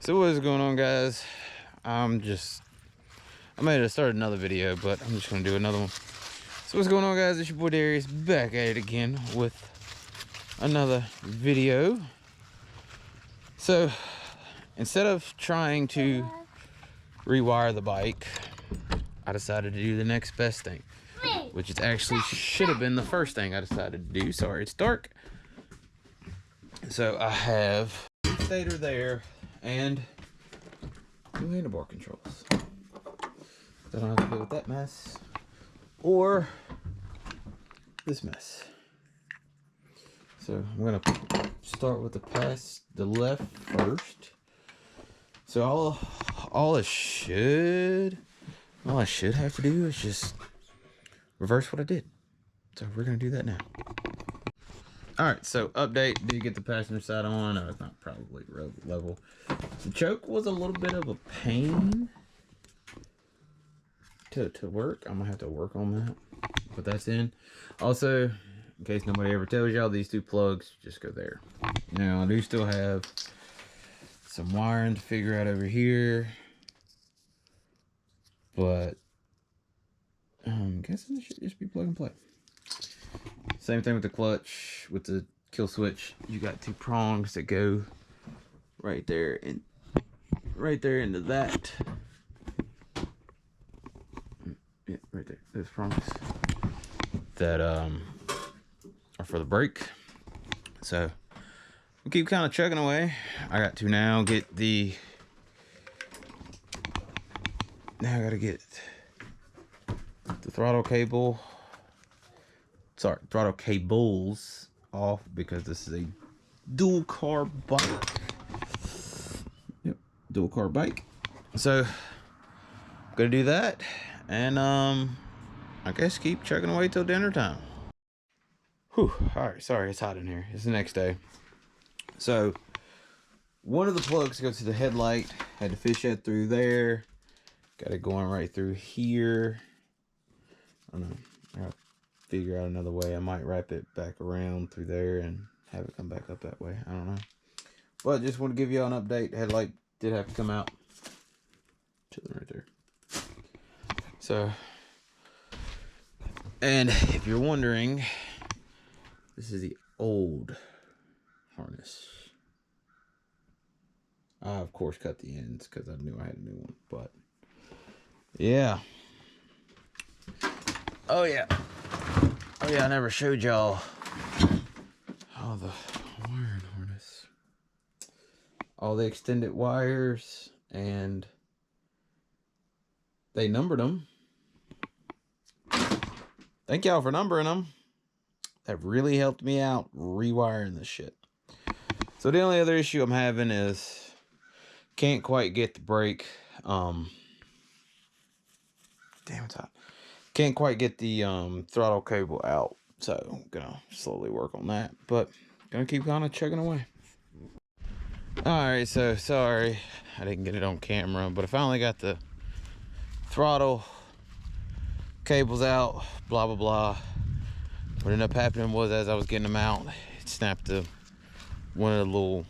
So what is going on, guys? I made to start another video, but I'm just gonna do another one. So what's going on, guys? It's your boy Darius, back at it again with another video. So instead of trying to rewire the bike, I decided to do the next best thing, which it actually should have been the first thing I decided to do. Sorry, it's dark. So I have stator there and new handlebar controls. I don't have to deal with that mess or this mess. So I'm gonna start with the left first. So all I should have to do is just reverse what I did. So we're gonna do that now. All right, so update, did get the passenger side on. No, it's not probably level. The choke was a little bit of a pain to work. I'm gonna have to work on that, but that's in. Also, in case nobody ever tells y'all, these two plugs just go there. Now I do still have some wiring to figure out over here, but I'm guessing it should just be plug and play. Same thing with the clutch, with the kill switch. You got two prongs that go right there and right there into that. Yeah, right there. Those prongs that are for the brake. So we'll keep kind of chugging away. I got to now get the. Now I got to get the throttle cable. Sorry, throttle cables off because this is a dual car bike. Yep, dual car bike. So gonna do that, and I guess keep chugging away till dinner time. Whew. All right, sorry, it's hot in here. It's the next day. So one of the plugs goes to the headlight. Had to fish that through there. Got it going right through here. I don't know. I gotta figure out another way. I might wrap it back around through there and have it come back up that way. I don't know. But just want to give you all an update. Headlight did have to come out. Chilling right there. So, and if you're wondering, this is the old harness. I of course cut the ends because I knew I had a new one. But yeah. Oh yeah. Oh yeah, I never showed y'all all the wiring harness. All the extended wires, and they numbered them. Thank y'all for numbering them. That really helped me out rewiring this shit. So the only other issue I'm having is can't quite get the brake. Damn, it's hot. Can't quite get the throttle cable out, so I'm gonna slowly work on that, but gonna keep kind of chugging away. All right, so sorry I didn't get it on camera, but I finally got the throttle cables out, blah blah blah. What ended up happening was, as I was getting them out, it snapped one of the little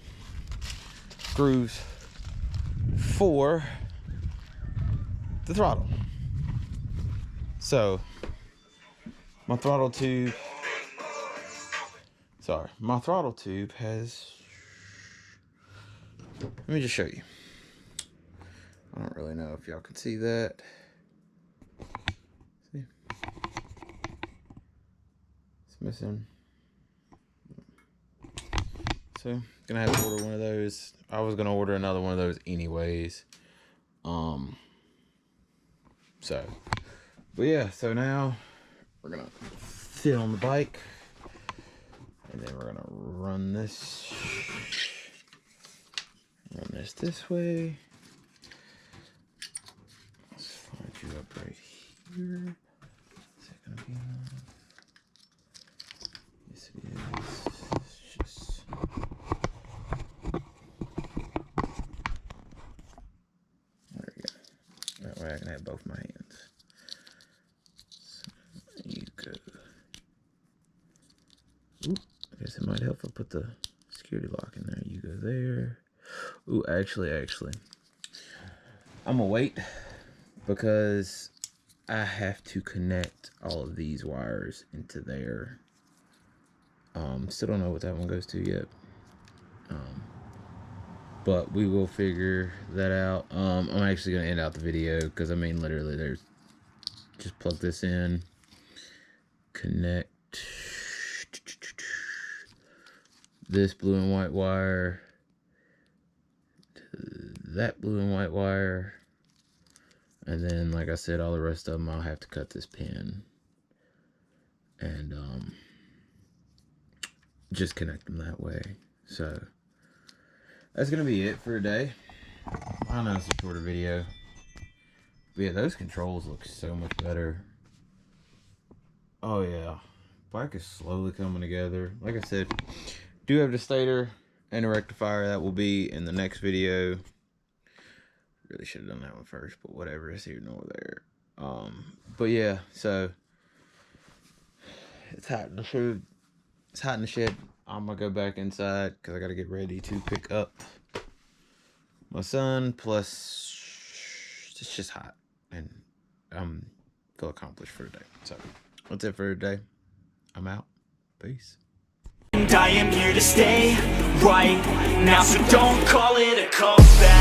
screws for the throttle. So my throttle tube has, let me just show you. I don't really know if y'all can see that. See? It's missing. So gonna have to order one of those. I was gonna order another one of those anyways. But yeah, so now we're gonna sit on the bike, and then we're gonna run this this way. Let's slide you up right here. Is that gonna be on? Yes, it is. It's just there we go. That way I can have both my hands. Oop, I guess it might help if I put the security lock in there. You go there. Ooh, actually, I'm gonna wait because I have to connect all of these wires into there. Still don't know what that one goes to yet. But we will figure that out. I'm actually gonna end out the video because I mean, literally, there's just plug this in, connect this blue and white wire to that blue and white wire, and then, like I said, all the rest of them I'll have to cut this pin and just connect them that way. So that's gonna be it for today. I know it's a shorter video, but yeah, those controls look so much better. Oh yeah, bike is slowly coming together. Like I said, do have the stator and a rectifier. That will be in the next video. Really should have done that one first, but whatever, it's here nor there. But yeah, so it's hot in the shed. It's hot in the shed. I'm gonna go back inside because I gotta get ready to pick up my son. Plus, it's just hot, and feel accomplished for today. So that's it for today. I'm out. Peace. And I am here to stay right now, so don't call it a comeback.